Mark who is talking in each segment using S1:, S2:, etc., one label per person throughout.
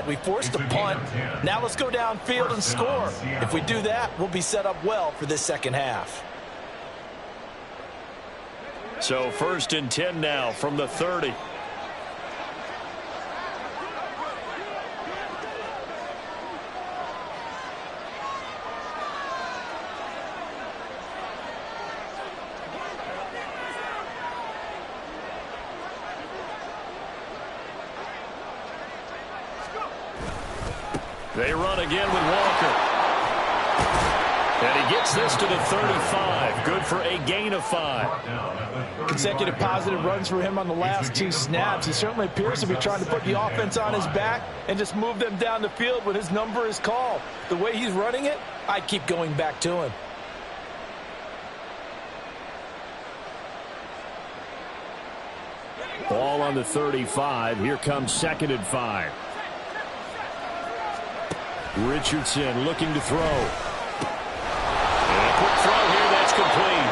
S1: We forced a punt. Now let's go downfield and score. If we do that, we'll be set up well for this second half.
S2: So 1st and 10 now from the 30. They run again with Walker. And he gets this to the 35. Good for a gain of 5.
S1: Consecutive positive runs for him on the last 2 snaps. He certainly appears to be trying to put the offense on his back and just move them down the field when his number is called. The way he's running it, I keep going back to him.
S2: Ball on the 35. Here comes 2nd and 5. Richardson looking to throw. And a quick throw here, that's complete.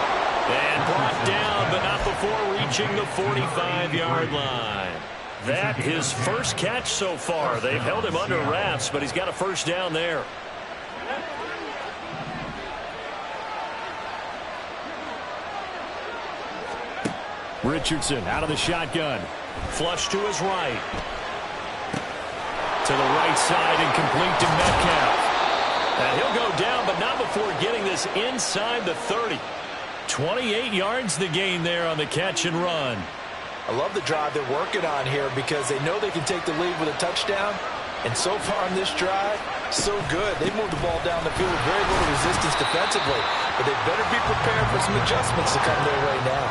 S2: And brought down, but not before reaching the 45-yard line. That his first catch so far. They've held him under wraps, but he's got a first down there. Richardson out of the shotgun. Flush to his right. To the right side and complete to Metcalf. And he'll go down, but not before getting this inside the 30. 28 yards the gain there on the catch and run.
S1: I love the drive they're working on here because they know they can take the lead with a touchdown. And so far on this drive, so good. They moved the ball down the field with very little resistance defensively. But they better be prepared for some adjustments to come their way now.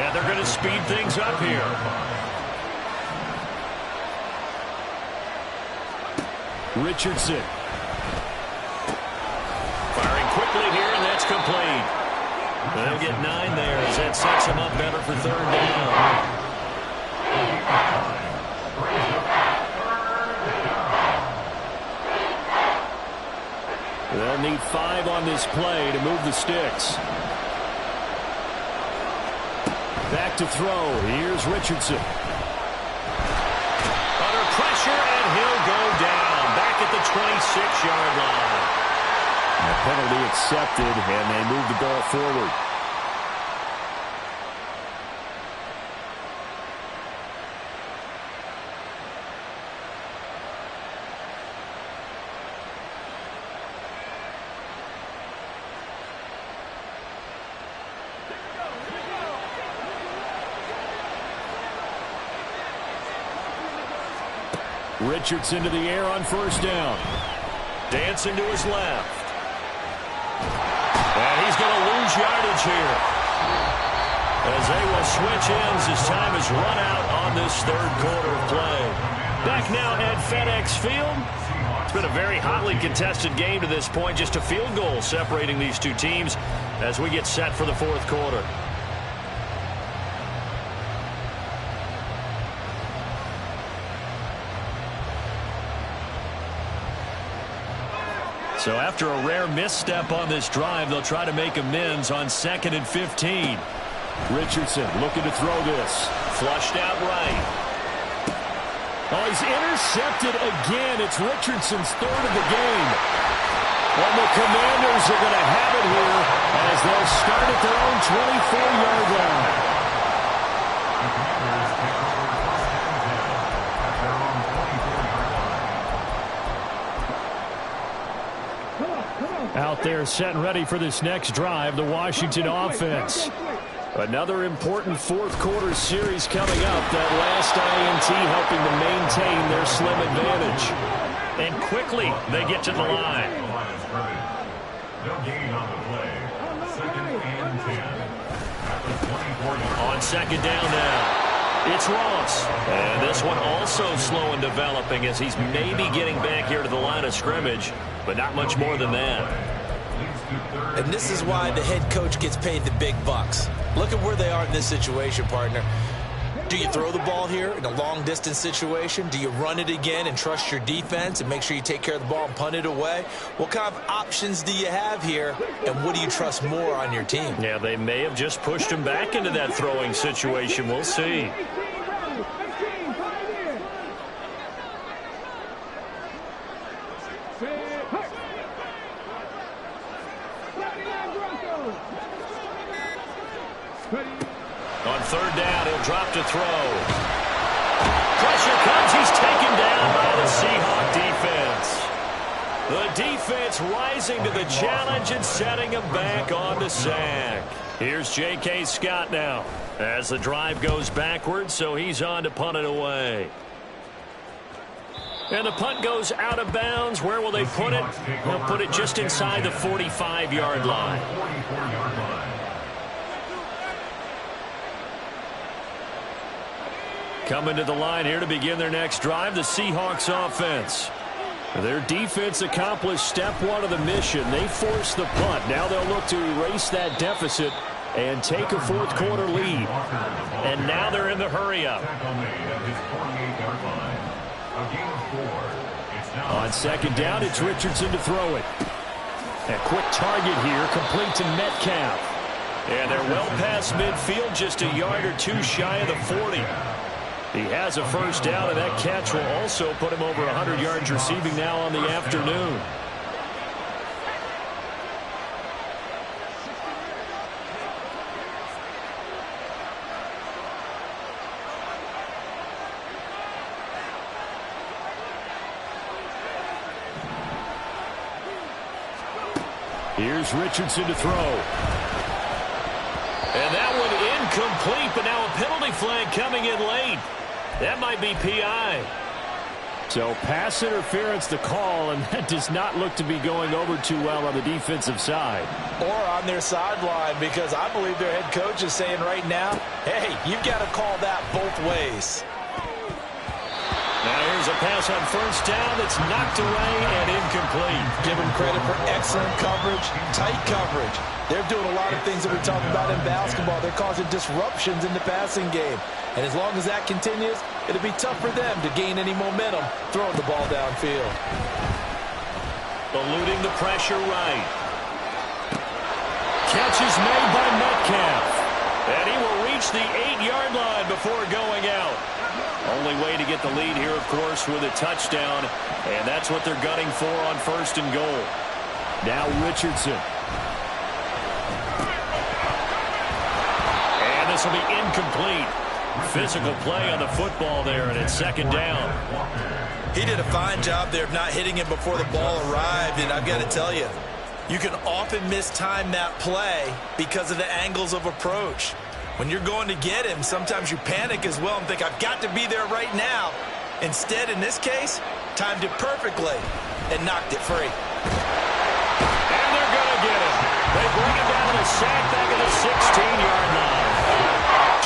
S2: And they're going to speed things up here. Richardson. Firing quickly here, and that's complete. They'll get 9 there as that sets him up better for 3rd down. They'll need 5 on this play to move the sticks. Back to throw. Here's Richardson. Under pressure, and he'll go down. Back at the 26-yard line. The penalty accepted, and they move the ball forward. Richardson to the air on 1st down. Dancing to his left. And he's going to lose yardage here. As they will switch ends as time has run out on this 3rd quarter of play. Back now at FedEx Field. It's been a very hotly contested game to this point. Just a field goal separating these two teams as we get set for the 4th quarter. So after a rare misstep on this drive, they'll try to make amends on 2nd and 15. Richardson looking to throw this. Flushed out right. Oh, he's intercepted again. It's Richardson's 3rd of the game. And the Commanders are going to have it here as they'll start at their own 24-yard line. Out there set and ready for this next drive, the Washington offense. Another important 4th quarter series coming up. That last INT helping to maintain their slim advantage. And quickly they get to the line. On 2nd down now. It's Ross. And this one also slow in developing as he's maybe getting back here to the line of scrimmage, but not much more than that.
S1: And this is why the head coach gets paid the big bucks. Look at where they are in this situation, partner. Do you throw the ball here in a long-distance situation? Do you run it again and trust your defense and make sure you take care of the ball and punt it away? What kind of options do you have here, and what do you trust more on your team?
S2: Yeah, they may have just pushed him back into that throwing situation. We'll see. On third down, he'll drop to throw. Pressure comes. He's taken down by the Seahawk defense. The defense rising to the challenge and setting him back on the sack. Here's J.K. Scott now as the drive goes backwards, so he's on to punt it away. And the punt goes out of bounds. Where will they put it? They'll put it just inside the 45-yard line. Coming to the line here to begin their next drive, the Seahawks offense. Their defense accomplished step one of the mission. They forced the punt. Now they'll look to erase that deficit and take a fourth quarter lead. And now they're in the hurry-up. On second down, it's Richardson to throw it. A quick target here, complete to Metcalf. And they're well past midfield, just a yard or two shy of the 40. He has a first down, and that catch will also put him over 100 yards receiving now on the afternoon. Here's Richardson to throw. And that one incomplete, but now a penalty flag coming in late. That might be PI. So pass interference the call, and that does not look to be going over too well on the defensive side.
S1: Or on their sideline, because I believe their head coach is saying right now, hey, you've got to call that both ways.
S2: Now here's a pass on first down that's knocked away and incomplete.
S1: Give them credit for excellent coverage, tight coverage. They're doing a lot of things that we talk about in basketball. They're causing disruptions in the passing game. And as long as that continues, it'll be tough for them to gain any momentum throwing the ball downfield.
S2: Eluding the pressure right. Catch is made by Metcalf. And he will reach the 8-yard line before going out. Only way to get the lead here, of course, with a touchdown. And that's what they're gunning for on first and goal. Now Richardson. And this will be incomplete. Physical play on the football there, and it's second down.
S1: He did a fine job there of not hitting him before the ball arrived, and I've got to tell you, you can often mistime that play because of the angles of approach. When you're going to get him, sometimes you panic as well and think, I've got to be there right now. Instead, in this case, timed it perfectly and knocked it free.
S2: And they're going to get him. They bring him down to the sack back at the 16-yard line.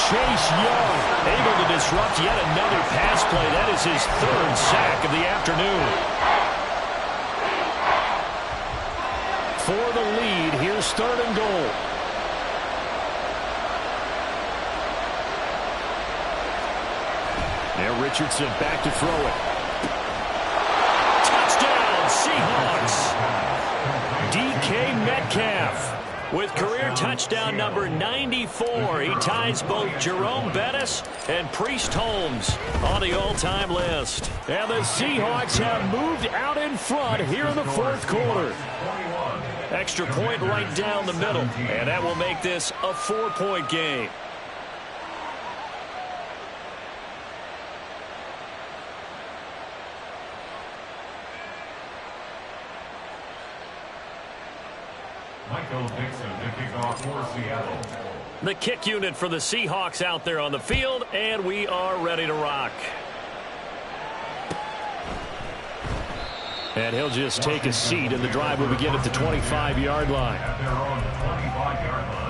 S2: Chase Young able to disrupt yet another pass play. That is his third sack of the afternoon. For the lead, here's third and goal. Now Richardson back to throw it. Touchdown, Seahawks. DK Metcalf with career touchdown number 94. He ties both Jerome Bettis and Priest Holmes on the all-time list. And the Seahawks have moved out in front here in the fourth quarter. Extra point right down the middle, and that will make this a 4-point game.
S3: Michael Dixon to kick off for Seattle.
S2: The kick unit for the Seahawks out there on the field, and we are ready to rock. And he'll just take a seat, and the drive will begin at the 25-yard line.
S3: At their own 25-yard line.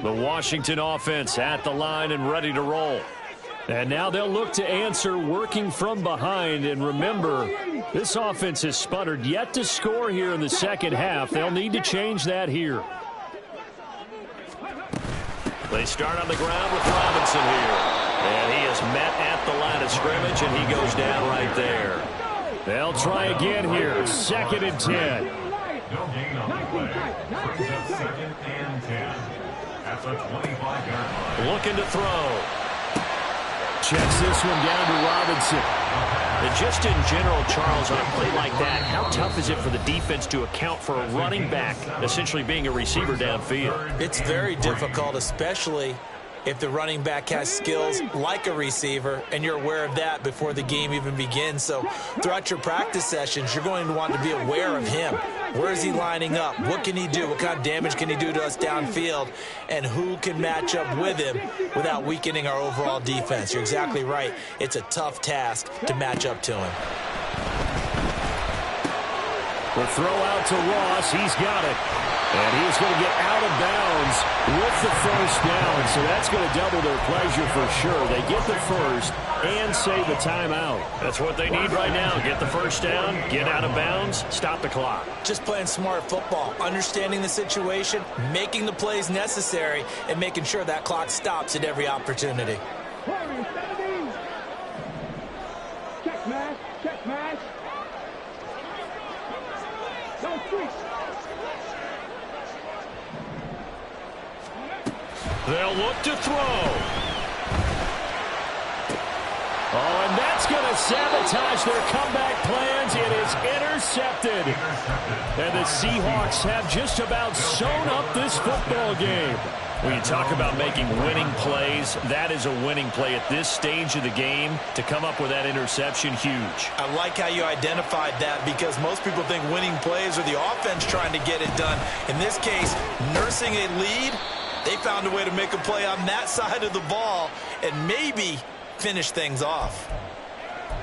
S2: The Washington offense at the line and ready to roll. And now they'll look to answer working from behind. And remember, this offense has sputtered yet to score here in the second half. They'll need to change that here. They start on the ground with Robinson here. And he is met at the line of scrimmage, and he goes down right there. They'll try again here. Second and 10.
S3: No gain on the play. Brings up second and 10. at the 25-yard line.
S2: Looking to throw. Checks this one down to Robinson. And just in general, Charles, on a play like that, how tough is it for the defense to account for a running back essentially being a receiver downfield?
S1: It's very difficult, especially if the running back has skills like a receiver, and you're aware of that before the game even begins. So throughout your practice sessions, you're going to want to be aware of him. Where is he lining up? What can he do? What kind of damage can he do to us downfield? And who can match up with him without weakening our overall defense? You're exactly right. It's a tough task to match up to him.
S2: The throw out to Ross. He's got it. And he's going to get out of bounds with the first down. So that's going to double their pleasure for sure. They get the first and save a timeout. That's what they need right now. Get the first down, get out of bounds, stop the clock.
S1: Just playing smart football, understanding the situation, making the plays necessary, and making sure that clock stops at every opportunity.
S4: Check match, check match. No switch.
S2: They'll look to throw. Oh, and that's going to sabotage their comeback plans. It is intercepted. And the Seahawks have just about sewn up this football game. When you talk about making winning plays, that is a winning play at this stage of the game. To come up with that interception, huge.
S1: I like how you identified that, because most people think winning plays are the offense trying to get it done. In this case, nursing a lead, they found a way to make a play on that side of the ball and maybe finish things off.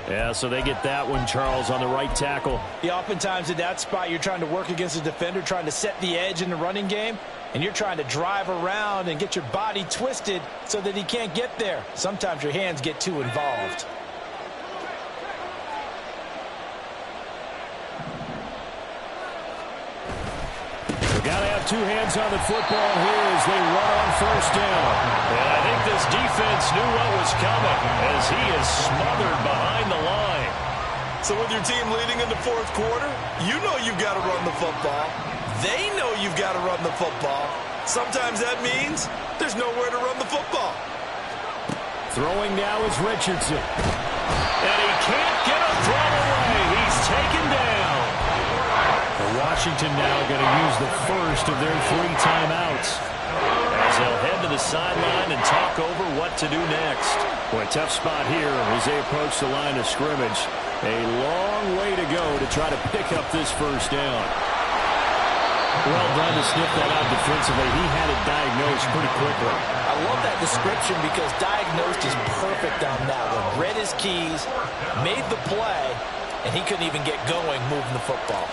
S2: Yeah, so they get that one, Charles, on the right tackle.
S1: Yeah, oftentimes in that spot, you're trying to work against a defender, trying to set the edge in the running game, and you're trying to drive around and get your body twisted so that he can't get there. Sometimes your hands get too involved.
S2: Got to have two hands on the football here as they run on first down. And I think this defense knew what was coming as he is smothered behind the line.
S1: So with your team leading in the fourth quarter, you know you've got to run the football. They know you've got to run the football. Sometimes that means there's nowhere to run the football.
S2: Throwing now is Richardson. And he can't get a throw away. He's taken down. Washington now going to use the first of their 3 timeouts as they'll head to the sideline and talk over what to do next. Boy, a tough spot here as they approach the line of scrimmage. A long way to go to try to pick up this first down. Well done to sniff that out defensively. He had it diagnosed pretty quickly.
S1: I love that description because diagnosed is perfect on that one. Read his keys, made the play, and he couldn't even get going moving the football.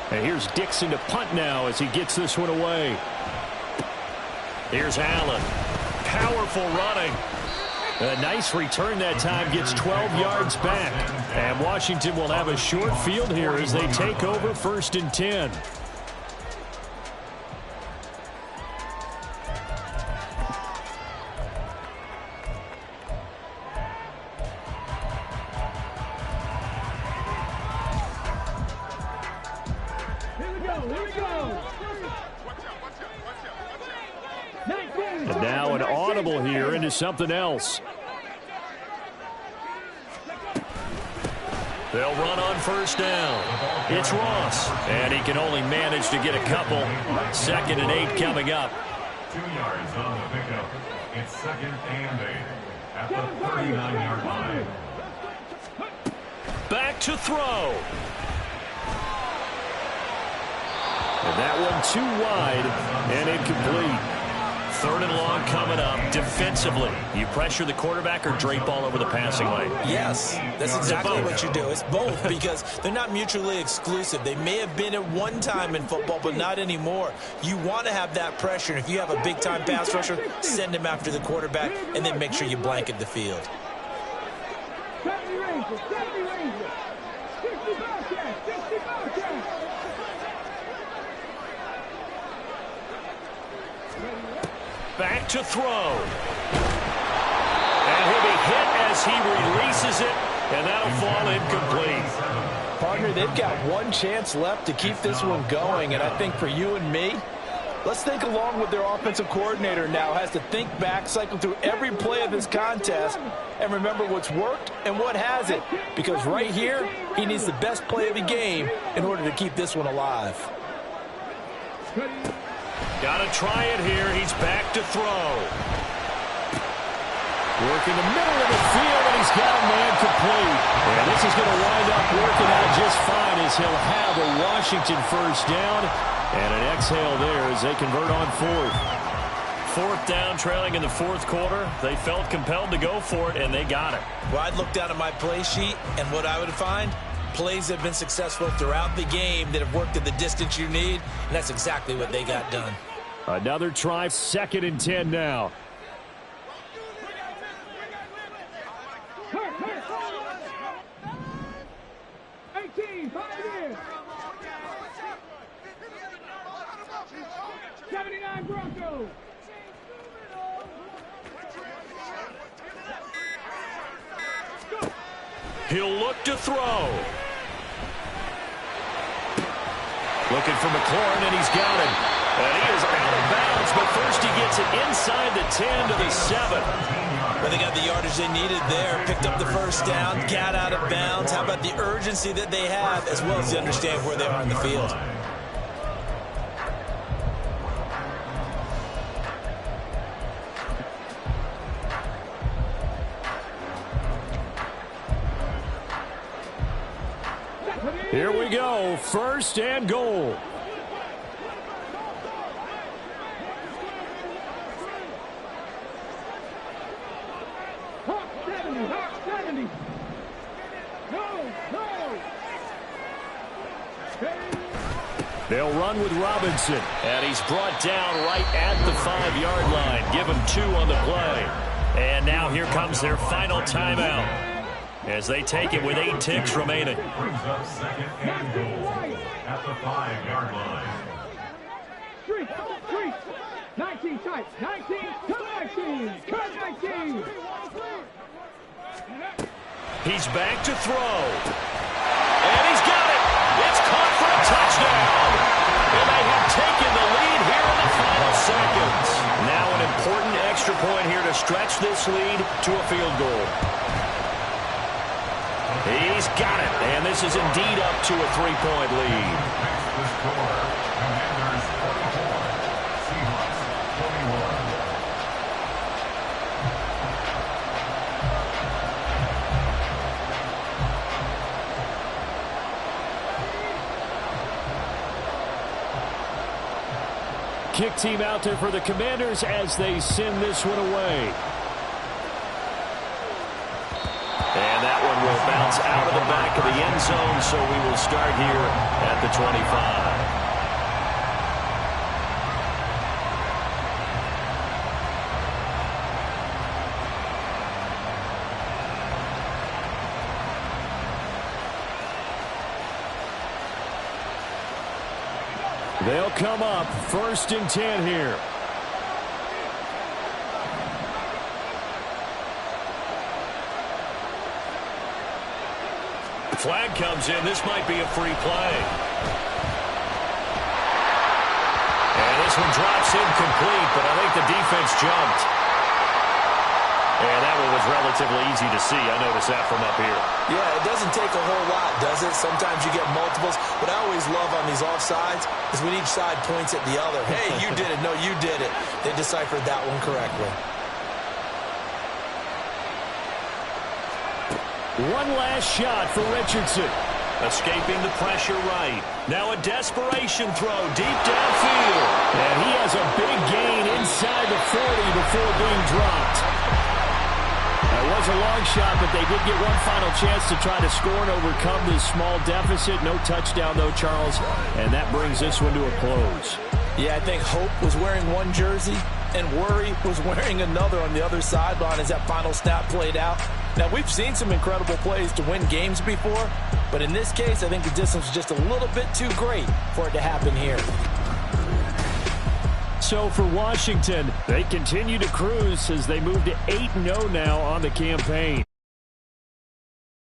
S2: And here's Dixon to punt now as he gets this one away. Here's Allen. Powerful running. A nice return that time, gets 12 yards back. And Washington will have a short field here as they take over 1st and 10. And now an audible here into something else. They'll run on first down. It's Ross. And he can only manage to get a couple. 2nd and 8 coming up.
S3: 2 yards on the pickup. It's 2nd and 8 at the 39-yard line.
S2: Back to throw. And that one too wide and incomplete. 3rd and long coming up. Defensively, you pressure the quarterback or drape all over the passing lane?
S1: Yes, that's exactly what you do. It's both, because they're not mutually exclusive. They may have been at one time in football, but not anymore. You want to have that pressure. And if you have a big-time pass rusher, send him after the quarterback, and then make sure you blanket the field.
S2: Back to throw. And he'll be hit as he releases it, and that'll fall incomplete.
S1: Partner, they've got one chance left to keep this one going, and I think for you and me,
S5: Let's think along with their offensive coordinator now. Has to think back, cycle through every play of this contest, and remember what's worked and what hasn't. Because right here, he needs the best play of the game in order to keep this one alive.
S2: Got to try it here. He's back to throw. Working the middle of the field, and he's got a man complete. And this is going to wind up working out just fine as he'll have a Washington first down. And an exhale there as they convert on fourth. Fourth down, trailing in the fourth quarter. They felt compelled to go for it, and they got it.
S1: Well, I'd look down at my play sheet, and what I would find, plays have been successful throughout the game that have worked at the distance you need, and that's exactly what they got done.
S2: Another try, 2nd and 10 now.
S4: Broncos.
S2: He'll look to throw. Looking for McLaurin, and he's got him. And he is out of bounds, but first he gets it inside the 10 to the 7.
S1: But they got the yardage they needed there, picked up the first down, got out of bounds. How about the urgency that they have, as well as to understand where they are in the field?
S2: Here we go, 1st and goal.
S4: Hawk 70. No.
S2: They'll run with Robinson, and he's brought down right at the 5-yard line. Give him 2 on the play. And now here comes their final timeout as they take it with 8 ticks remaining.
S3: Brings up 2nd and goal at the 5-yard line.
S4: Street. 19 tight. 19 to 19. Cut 19.
S2: He's back to throw. And he's got it. It's caught for a touchdown. And they have taken the lead here in the final seconds. Now an important extra point here to stretch this lead to a field goal. He's got it, and this is indeed up to a 3-point lead.
S3: The score, Commanders 44, Seahawks 21.
S2: Kick team out there for the Commanders as they send this one away. And that one will bounce out of the back of the end zone, so we will start here at the 25. They'll come up 1st and 10 here. Flag comes in. This might be a free play. And this one drops incomplete, but I think the defense jumped. And that one was relatively easy to see. I noticed that from up here.
S1: Yeah, it doesn't take a whole lot, does it? Sometimes you get multiples. What I always love on these offsides is when each side points at the other. Hey, you did it. No, you did it. They deciphered that one correctly.
S2: One last shot for Richardson. Escaping the pressure right. Now a desperation throw deep downfield. And he has a big gain inside the 40 before being dropped. That was a long shot, but they did get one final chance to try to score and overcome this small deficit. No touchdown, though, Charles. And that brings this one to a close.
S1: Yeah, I think hope was wearing one jersey and worry was wearing another on the other sideline as that final snap played out. Now, we've seen some incredible plays to win games before, but in this case, I think the distance was just a little bit too great for it to happen here.
S2: So for Washington, they continue to cruise as they move to 8-0 now on the campaign.